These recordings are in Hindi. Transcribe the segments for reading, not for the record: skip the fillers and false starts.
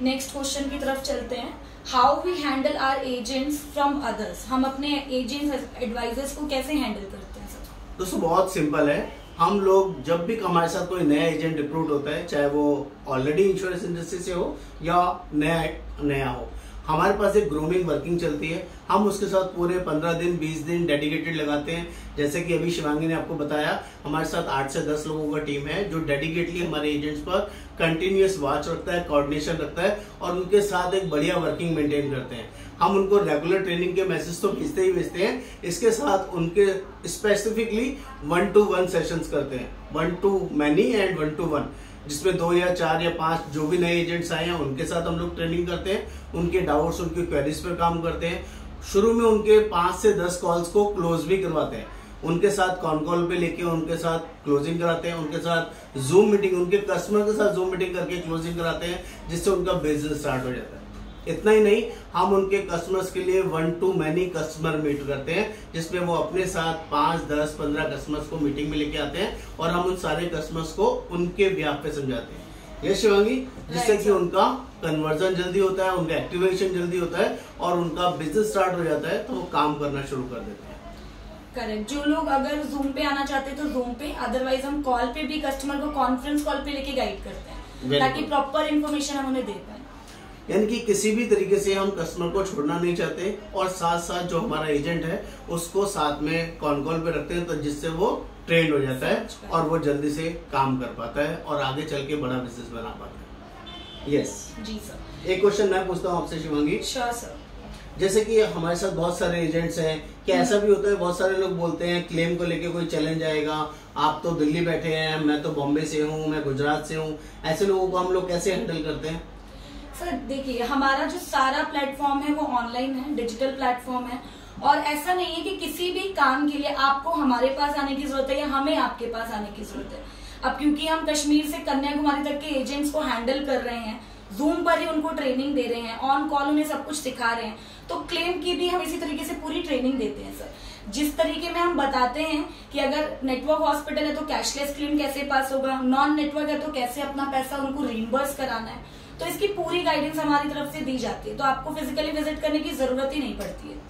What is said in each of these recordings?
नेक्स्ट क्वेश्चन की तरफ चलते हैं। How we handle our agents from others, हम अपने एजेंट्स एडवाइजर्स को कैसे हैंडल करते हैं सर? दोस्तों बहुत सिंपल है। हम लोग जब भी हमारे साथ कोई नया एजेंट रिक्रूट होता है, चाहे वो ऑलरेडी इंश्योरेंस इंडस्ट्री से हो या नया हो, हमारे पास एक ग्रूमिंग वर्किंग चलती है। हम उसके साथ पूरे 15 दिन 20 दिन डेडिकेटेड लगाते हैं। जैसे कि अभी शिवांगी ने आपको बताया, हमारे साथ 8 से 10 लोगों का टीम है जो डेडिकेटली हमारे एजेंट्स पर कंटिन्यूअस वॉच रखता है, कोऑर्डिनेशन रखता है और उनके साथ एक बढ़िया वर्किंग मेंटेन करते हैं। हम उनको रेगुलर ट्रेनिंग के मैसेज तो भेजते ही भेजते हैं, इसके साथ उनके स्पेसिफिकली 1-to-1 सेशंस करते हैं, 1 to many एंड 1 to 1, जिसमें 2 या 4 या 5 जो भी नए एजेंट्स आए हैं उनके साथ हम लोग ट्रेनिंग करते हैं, उनके डाउट्स उनकी क्वेरीज पर काम करते हैं। शुरू में उनके 5 से 10 कॉल्स को क्लोज भी करवाते हैं, उनके साथ कॉन कॉल पे लेके उनके साथ क्लोजिंग कराते हैं, उनके साथ जूम मीटिंग, उनके कस्टमर के साथ जूम मीटिंग करके क्लोजिंग कराते हैं, जिससे उनका बिजनेस स्टार्ट हो जाता है। इतना ही नहीं, हम उनके कस्टमर्स के लिए 1-to-many कस्टमर मीट करते हैं, जिसमें वो अपने साथ 5, 10, 15 कस्टमर्स को मीटिंग में लेके आते हैं और हम उन सारे कस्टमर्स को उनके ब्याह पे समझाते हैं। ये शिवांगी, जिससे कि उनका कन्वर्जन जल्दी होता है, उनका एक्टिवेशन जल्दी होता है और उनका बिजनेस स्टार्ट हो जाता है, तो वो काम करना शुरू कर देते हैं। करेक्ट। जो लोग अगर जूम पे आना चाहते हैं तो जूम पे, अदरवाइज हम कॉल पे भी कस्टमर को कॉन्फ्रेंस कॉल पे लेके गाइड करते हैं ताकि प्रॉपर इन्फॉर्मेशन हम उन्हें दे पाए। यानी कि किसी भी तरीके से हम कस्टमर को छोड़ना नहीं चाहते और साथ साथ जो हमारा एजेंट है उसको साथ में कॉन कॉल पे रखते हैं, तो जिससे वो ट्रेंड हो जाता है और वो जल्दी से काम कर पाता है और आगे चल के बड़ा बिजनेस बना पाता है। यस जी सर। एक क्वेश्चन मैं पूछता हूँ आपसे शिवांगी। Sure sir. जैसे कि हमारे साथ बहुत सारे एजेंट्स हैं, क्या ऐसा भी होता है बहुत सारे लोग बोलते हैं क्लेम को लेके कोई चैलेंज आएगा, आप तो दिल्ली बैठे हैं, मैं तो बॉम्बे से हूँ, मैं गुजरात से हूँ, ऐसे लोगों को हम लोग कैसे हैंडल करते हैं? सर देखिए, हमारा जो सारा प्लेटफॉर्म है वो ऑनलाइन है, डिजिटल प्लेटफॉर्म है और ऐसा नहीं है कि किसी भी काम के लिए आपको हमारे पास आने की जरूरत है या हमें आपके पास आने की जरूरत है। अब क्योंकि हम कश्मीर से कन्याकुमारी तक के एजेंट्स को हैंडल कर रहे हैं, जूम पर ही उनको ट्रेनिंग दे रहे हैं, ऑन कॉल उन्हें सब कुछ सिखा रहे हैं, तो क्लेम की भी हम इसी तरीके से पूरी ट्रेनिंग देते हैं सर। जिस तरीके में हम बताते हैं कि अगर नेटवर्क हॉस्पिटल है तो कैशलेस क्लेम कैसे पास होगा, नॉन नेटवर्क है तो कैसे अपना पैसा उनको रीइंबर्स कराना है, तो इसकी पूरी गाइडेंस हमारी तरफ से दी जाती है, तो आपको फिजिकली विजिट करने की जरूरत ही नहीं पड़ती है।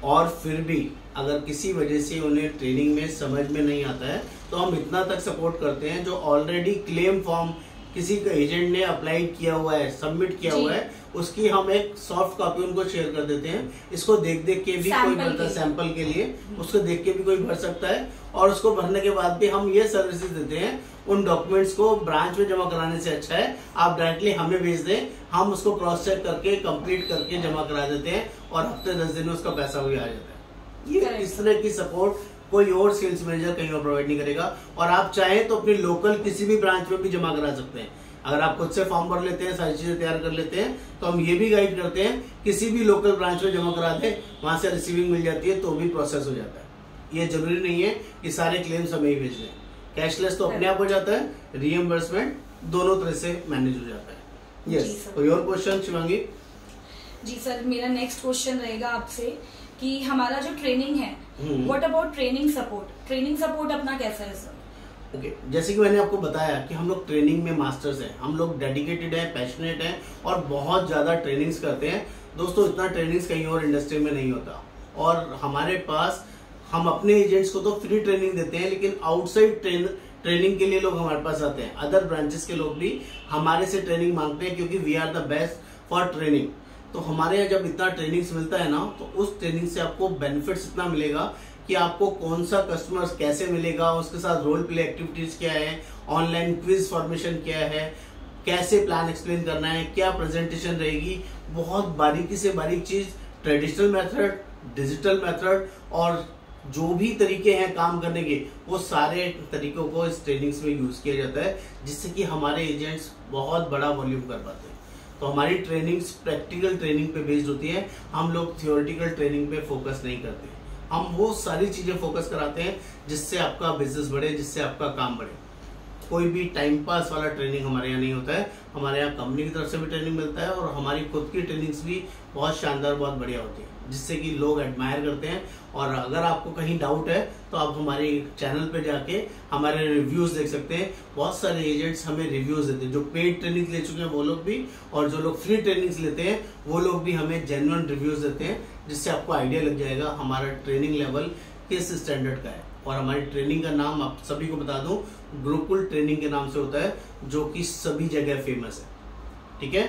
और फिर भी अगर किसी वजह से उन्हें ट्रेनिंग में समझ में नहीं आता है तो हम इतना तक सपोर्ट करते हैं, जो ऑलरेडी क्लेम फॉर्म किसी का एजेंट ने अप्लाई किया हुआ है, सबमिट किया हुआ है, उसकी हम एक सॉफ्ट कॉपी उनको शेयर कर देते हैं। इसको देख देख के भी कोई भरता, सैंपल के लिए उसको देख के भी कोई भर सकता है और उसको भरने के बाद भी हम ये सर्विसेज देते हैं। उन डॉक्यूमेंट्स को ब्रांच में जमा कराने से अच्छा है आप डायरेक्टली हमें भेज दें, हम उसको क्रॉस चेक करके कंप्लीट करके जमा करा देते हैं और हफ्ते 10 दिन में उसका पैसा भी आ जाता है। ये इस तरह की सपोर्ट कोई और सेल्स मैनेजर कहीं और प्रोवाइड नहीं करेगा। और आप चाहें तो अपनी लोकल किसी भी ब्रांच में भी जमा करा सकते हैं। अगर आप खुद से फॉर्म भर लेते हैं, सारी चीजें तैयार कर लेते हैं, तो हम ये भी गाइड करते हैं किसी भी लोकल ब्रांच में जमा करा दें, वहां से रिसीविंग मिल जाती है तो भी प्रोसेस हो जाता है। ये जरूरी नहीं है कि सारे क्लेम्स हमें ही भेज दें, कैशलेस तो अपने आप हो जाता है, रीएम्बर्समेंट दोनों तरह से मैनेज हो जाता है। यस, कोई और क्वेश्चन शिवांगी? जी सर, मेरा नेक्स्ट क्वेश्चन रहेगा आपसे कि हमारा जो ट्रेनिंग है, what about training support, training support अपना कैसा है सर? ओके, जैसे कि मैंने आपको बताया कि हम लोग ट्रेनिंग में मास्टर्स हैं, हम लोग डेडिकेटेड हैं, पैशनेट हैं और बहुत ज्यादा ट्रेनिंग्स करते हैं। दोस्तों इतना ट्रेनिंग्स कहीं और इंडस्ट्री में नहीं होता और हमारे पास हम अपने एजेंट्स को तो फ्री ट्रेनिंग देते हैं, लेकिन आउटसाइड ट्रेनिंग के लिए लोग हमारे पास आते हैं। अदर ब्रांचेस के लोग भी हमारे से ट्रेनिंग मांगते हैं क्योंकि we are the best for training. तो हमारे यहाँ जब इतना ट्रेनिंग्स मिलता है ना, तो उस ट्रेनिंग से आपको बेनिफिट्स इतना मिलेगा कि आपको कौन सा कस्टमर कैसे मिलेगा, उसके साथ रोल प्ले एक्टिविटीज क्या है, ऑनलाइन क्विज फॉर्मेशन क्या है, कैसे प्लान एक्सप्लेन करना है, क्या प्रेजेंटेशन रहेगी, बहुत बारीकी से बारीक चीज, ट्रेडिशनल मेथड, डिजिटल मेथड और जो भी तरीके हैं काम करने के, वो सारे तरीकों को इस ट्रेनिंग्स में यूज किया जाता है, जिससे कि हमारे एजेंट्स बहुत बड़ा वॉल्यूम कर पाते हैं। तो हमारी ट्रेनिंग्स प्रैक्टिकल ट्रेनिंग पे बेस्ड होती है, हम लोग थियोरेटिकल ट्रेनिंग पे फोकस नहीं करते। हम वो सारी चीजें फोकस कराते हैं जिससे आपका बिजनेस बढ़े, जिससे आपका काम बढ़े। कोई भी टाइम पास वाला ट्रेनिंग हमारे यहाँ नहीं होता है। हमारे यहाँ कंपनी की तरफ से भी ट्रेनिंग मिलता है और हमारी खुद की ट्रेनिंग्स भी बहुत शानदार, बहुत बढ़िया होती है, जिससे कि लोग एडमायर करते हैं। और अगर आपको कहीं डाउट है तो आप हमारे चैनल पे जाके हमारे रिव्यूज देख सकते हैं। बहुत सारे एजेंट्स हमें रिव्यूज देते हैं, जो पेड ट्रेनिंग ले चुके हैं वो लोग भी, और जो लोग फ्री ट्रेनिंग्स लेते हैं वो लोग भी हमें जेन्युइन रिव्यूज देते हैं, जिससे आपको आइडिया लग जाएगा हमारा ट्रेनिंग लेवल किस स्टैंडर्ड का है। और हमारी ट्रेनिंग का नाम आप सभी को बता दूं, गुरुकुल ट्रेनिंग के नाम से होता है, जो कि सभी जगह फेमस है। ठीक है।